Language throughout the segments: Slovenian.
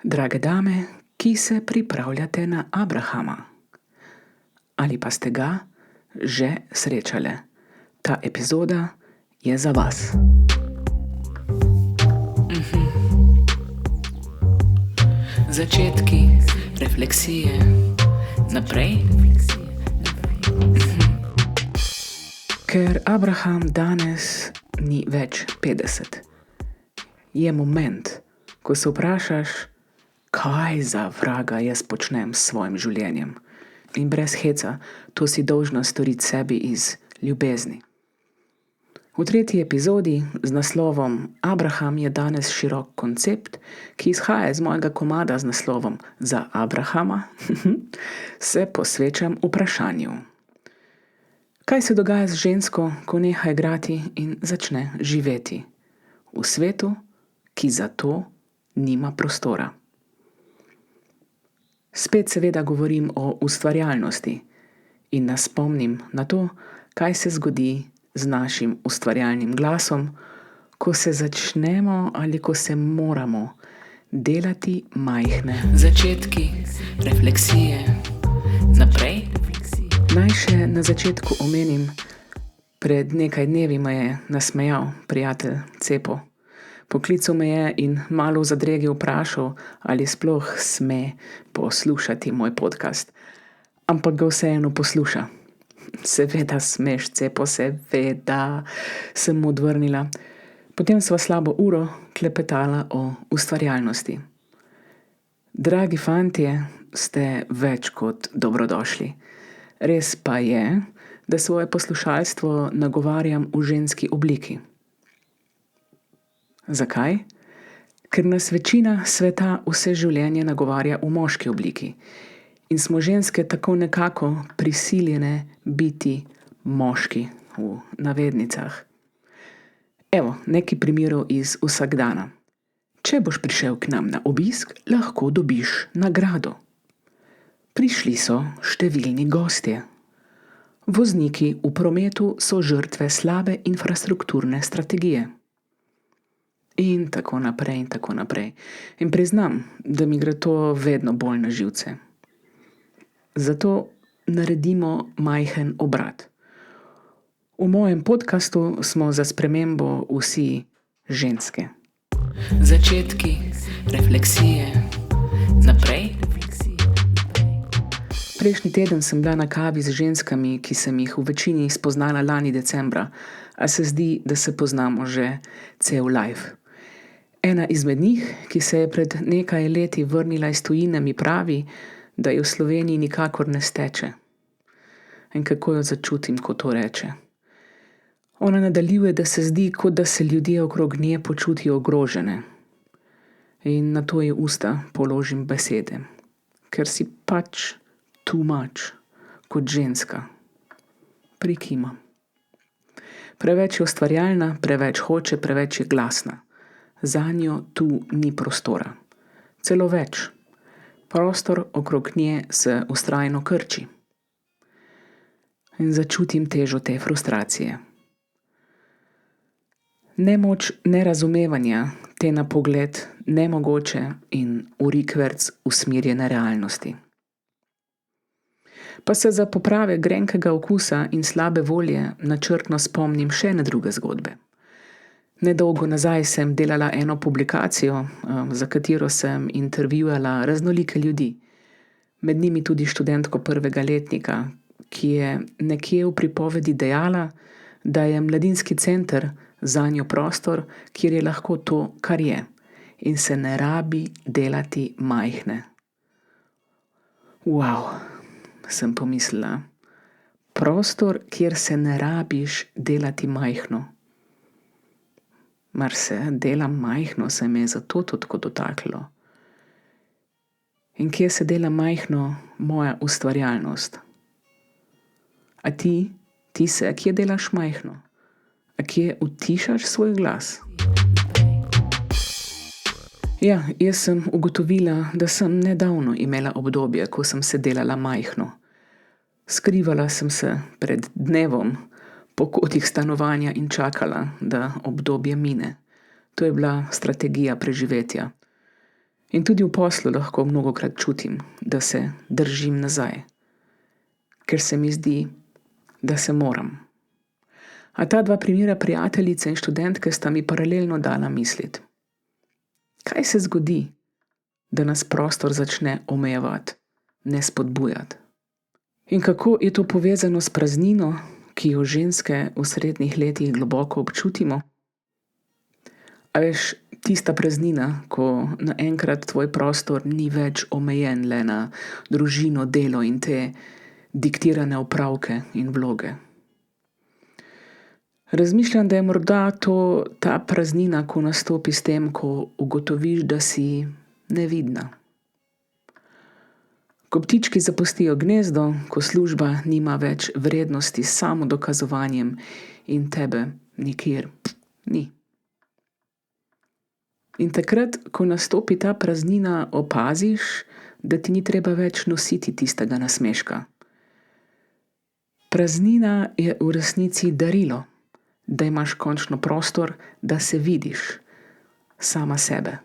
Drage dame, ki se pripravljate na Abrahama, ali pa ste ga že srečale, ta epizoda je za vas. Začetki, refleksije, naprej. Ker Abraham danes ni več 50, je moment, ko se vprašaš, kaj za vraga jaz počnem s svojim življenjem. In brez heca, to si dolžna storiti sebi iz ljubezni. V 3. epizodi z naslovom Abraham je danes širok koncept, ki izhaja iz mojega komada z naslovom Za Abrahama, se posvečam vprašanju. Kaj se dogaja z žensko, ko neha igrati in začne živeti v svetu, ki za to nima prostora? Spet seveda govorim o ustvarjalnosti in nas spomnim na to, kaj se zgodi z našim ustvarjalnim glasom, ko se začnemo ali ko se moramo delati majhne. Začetki, refleksije, naprej. Naj še na začetku omenim, pred nekaj dnevi me je nasmejal prijatelj Cepo. Poklical me je in malo v zadregi vprašal, ali sploh sme poslušati moj podcast. Ampak ga vseeno posluša. Seveda smeš, Cepo, seveda, sem mu odvrnila. Potem sva slabo uro klepetala o ustvarjalnosti. Dragi fantje, ste več kot dobrodošli. Res pa je, da svoje poslušalstvo nagovarjam v ženski obliki. Zakaj? Ker nas večina sveta vse življenje nagovarja v moški obliki in smo ženske tako nekako prisiljene biti moški v navednicah. Evo, nekaj primerov iz vsakdana. Če boš prišel k nam na obisk, lahko dobiš nagrado. Prišli so številni gostje. Vozniki v prometu so žrtve slabe infrastrukturne strategije. In tako naprej in tako naprej. In priznam, da mi gre to vedno bolj na živce. Zato naredimo majhen obrat. V mojem podcastu smo za spremembo vsi ženske. Začetki, refleksije, naprej. Prejšnji teden sem bila na kavi z ženskami, ki sem jih v večini spoznala lani decembra, a se zdi, da se poznamo že cel life. Ena izmed njih, ki se je pred nekaj leti vrnila iz tujine, mi pravi, da je v Sloveniji nikakor ne steče. In kako jo začutim, ko to reče. Ona nadaljuje, da se zdi, kot da se ljudje okrog nje počutijo ogrožene. In na to ji usta položim besede, ker si pač too much, kot ženska. Prikimam. Preveč je ustvarjalna, preveč hoče, preveč je glasna. Zanjo tu ni prostora. Celo več. Prostor okrog nje se vztrajno krči. In začutim težo te frustracije. Nemoč nerazumevanja te na pogled nemogoče in v rikverc usmerjene realnosti. Pa se za poprave grenkega okusa in slabe volje načrtno spomnim še na druge zgodbe. Nedolgo nazaj sem delala eno publikacijo, za katero sem intervjuvala raznolike ljudi. Med njimi tudi študentko 1. letnika, ki je nekje v pripovedi dejala, da je mladinski center zanjo prostor, kjer je lahko to, kar je, in se ne rabi delati majhne. Wow, sem pomislila. Prostor, kjer se ne rabiš delati majhno. Mar se dela majhno, se me je zato tako dotaklo. In kje se dela majhno moja ustvarjalnost? A ti se kje delaš majhno? A kje utišaš svoj glas? Ja, jaz sem ugotovila, da sem nedavno imela obdobje, ko sem se delala majhno. Skrivala sem se pred dnevom po kotih stanovanja in čakala, da obdobje mine. To je bila strategija preživetja. In tudi v poslu lahko mnogokrat čutim, da se držim nazaj, ker se mi zdi, da se moram. A ta dva primera prijateljice in študentke sta mi paralelno dala misliti. Kaj se zgodi, da nas prostor začne omejevati, ne spodbujati? In kako je to povezano s praznino, ki jo ženske v srednjih letih globoko občutimo? A veš, tista praznina, ko naenkrat tvoj prostor ni več omejen le na družino, delo in te diktirane opravke in vloge. Razmišljam, da je morda to ta praznina, ko nastopi s tem, ko ugotoviš, da si nevidna. Ko ptički zapustijo gnezdo, ko služba nima več vrednosti s samodokazovanjem in tebe nikjer ni. In takrat, ko nastopi ta praznina, opaziš, da ti ni treba več nositi tistega nasmeška. Praznina je v resnici darilo, da imaš končno prostor, da se vidiš sama sebe.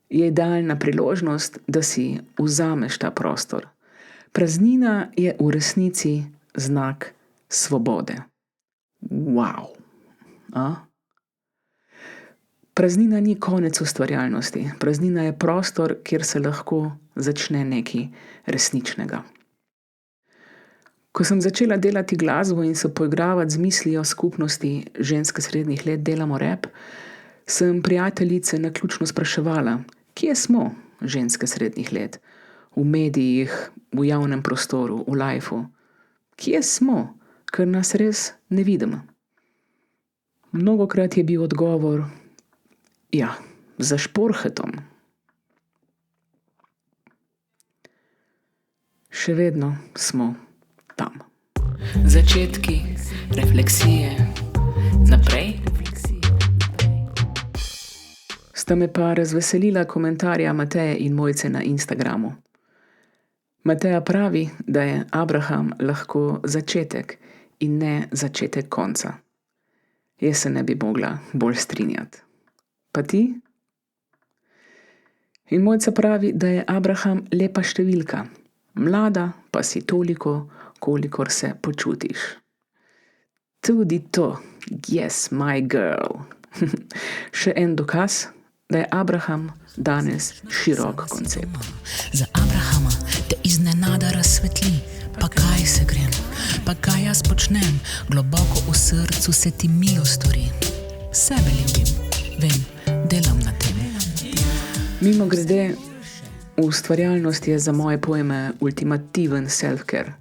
Je idealna priložnost, da si vzameš ta prostor. Praznina je v resnici znak svobode. Wow! Praznina ni konec ustvarjalnosti. Praznina je prostor, kjer se lahko začne nekaj resničnega. Ko sem začela delati glasbo in se poigravati z mislijo skupnosti ženske srednjih let Delamo rap, sem prijateljice naključno spraševala, kje smo ženske srednjih let? V medijih, v javnem prostoru, v lifeu. Kje smo, ker nas res ne vidimo? Mnogokrat je bil odgovor, ja, za šporhetom. Še vedno smo tam. Začetki, refleksije, naprej. Sta me pa razveselila komentarja Mateje in Mojce na Instagramu. Mateja pravi, da je Abraham lahko začetek in ne začetek konca. Jaz se ne bi mogla bolj strinjati. Pa ti? In Mojca pravi, da je Abraham lepa številka. Mlada pa si toliko, kolikor se počutiš. Tudi to, yes, my girl. Še en dokaz, da je Abraham danes širok koncept. Za Abrahama te iznenada razsvetli, pa kaj se grem, pa kaj jaz počnem, globoko v srcu se ti milo stori. Sebe ljubim, vem, delam na tem. Mimogrede, ustvarjalnost je za moje pojme ultimativen self-care.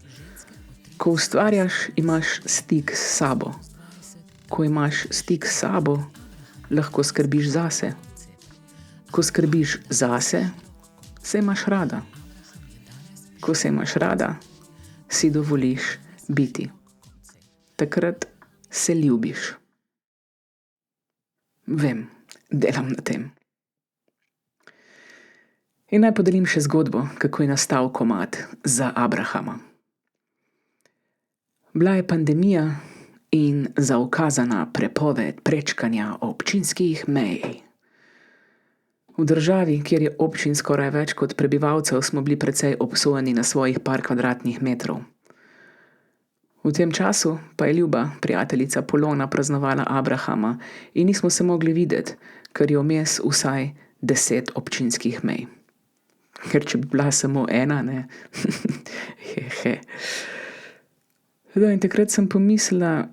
Ko ustvarjaš, imaš stik s sabo. Ko imaš stik s sabo, lahko skrbiš zase. Ko skrbiš zase, se imaš rada. Ko se imaš rada, si dovoliš biti. Takrat se ljubiš. Vem, delam na tem. In naj podelim še zgodbo, kako je nastal komad Za Abrahama. Bila je pandemija in zaukazana prepoved prečkanja občinskih mej. V državi, kjer je občin skoraj več kot prebivalcev, smo bili precej obsojeni na svojih par kvadratnih metrov. V tem času pa je ljuba prijateljica Polona praznovala Abrahama in nismo se mogli videti, ker je vmes vsaj 10 občinskih mej. Ker če bi bila samo ena, ne? In takrat sem pomislila,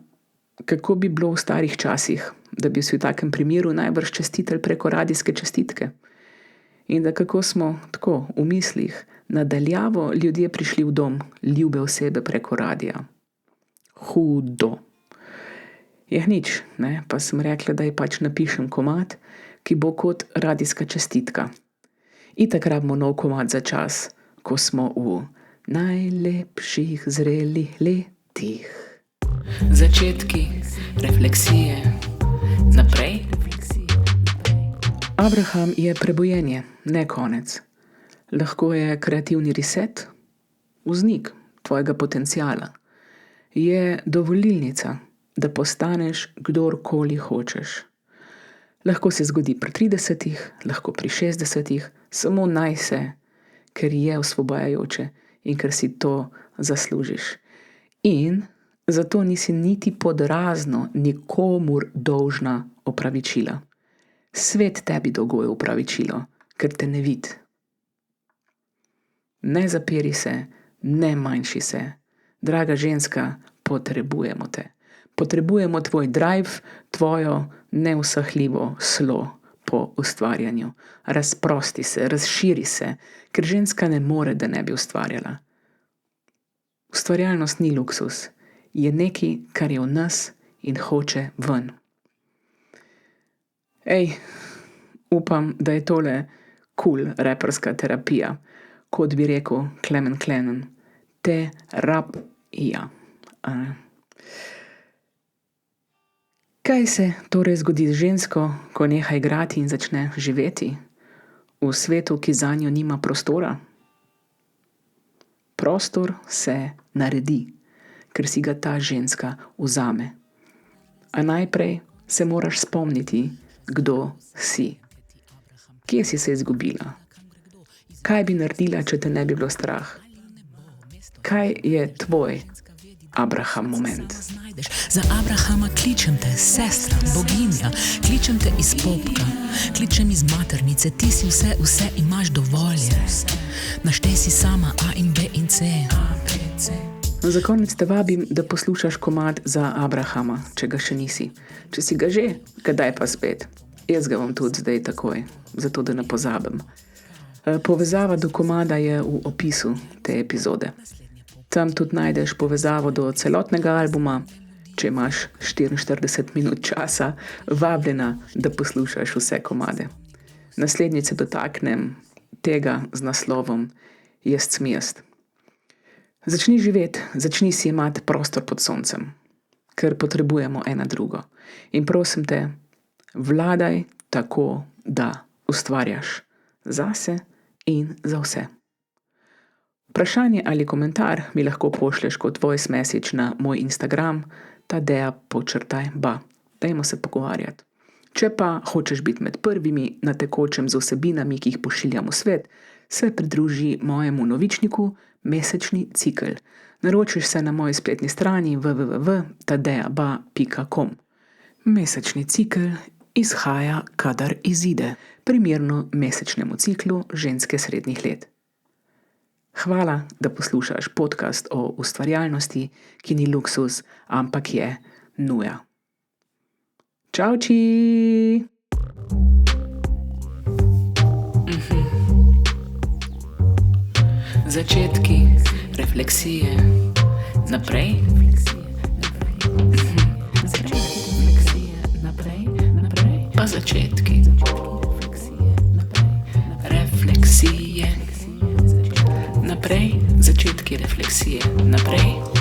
kako bi bilo v starih časih, da bi si v takem primeru najbrž čestitelj preko radijske čestitke. In da kako smo tako v mislih nadaljavo ljudje prišli v dom ljube osebe preko radija. Hudo. Nič, ne? Pa sem rekla, da ji pač napišem komad, ki bo kot radijska čestitka. Itak rabimo nov komad za čas, ko smo v najlepših zrelih letih. Začetki, refleksije, naprej. Abraham je prebojenje, ne konec. Lahko je kreativni reset, vznik tvojega potenciala. Je dovolilnica, da postaneš kdorkoli hočeš. Lahko se zgodi pri 30, lahko pri 60, samo naj se, ker je osvobajajoče in ker si to zaslužiš. In zato nisi niti pod razno nikomur dolžna opravičila. Svet tebi dolguje opravičilo, ker te ne vidi. Ne zapiri se, ne manjši se. Draga ženska, potrebujemo te. Potrebujemo tvoj drive, tvojo neusahljivo slo po ustvarjanju. Razprosti se, razširi se, ker ženska ne more, da ne bi ustvarjala. Ustvarjalnost ni luksus, je nekaj, kar je v nas in hoče ven. Upam, da je tole cool raperska terapija, kot bi rekel Clement Clennon, terapija. Kaj se torej zgodi z žensko, ko neha igrati in začne živeti v svetu, ki zanjo nima prostora? Prostor se naredi, ker si ga ta ženska vzame. A najprej se moraš spomniti, kdo si. Kje si se izgubila? Kaj bi naredila, če te ne bi bilo strah? Kaj je tvoj Abraham moment? Za Abrahama kličem te, sestra, boginja, kličem te iz popka, kličem iz maternice, ti si vse imaš dovolj. Naštej si sama A in B in C. Za konec te vabim, da poslušaš komad Za Abrahama, če ga še nisi. Če si ga že, kdaj pa spet? Jaz ga bom tudi zdaj takoj, zato da ne pozabim. Povezava do komada je v opisu te epizode. Tam tudi najdeš povezavo do celotnega albuma. Če imaš 44 minut časa, vabljena, da poslušaš vse komade. Naslednjič se dotaknem tega z naslovom Jaz sem jaz. Začni živeti, začni si imati prostor pod soncem, ker potrebujemo ena drugo. In prosim te, vladaj tako, da ustvarjaš zase in za vse. Vprašanje ali komentar mi lahko pošlješ kot voice message na moj Instagram, tadeja_ba. Dajmo se pogovarjati. Če pa hočeš biti med prvimi na tekočem z vsebinami, ki jih pošiljam v svet, se pridruži mojemu novičniku Mesečni cikel. Naročiš se na moji spletni strani www.tadejaba.com. Mesečni cikel izhaja, kadar izide, primerno mesečnemu ciklu ženske srednjih let. Hvala, da poslušaš podcast o ustvarjalnosti, ki ni luksus, ampak je nuja. Čauči! Začetki, refleksije, naprej. Pa začetki, refleksije, naprej, začetki refleksije, naprej.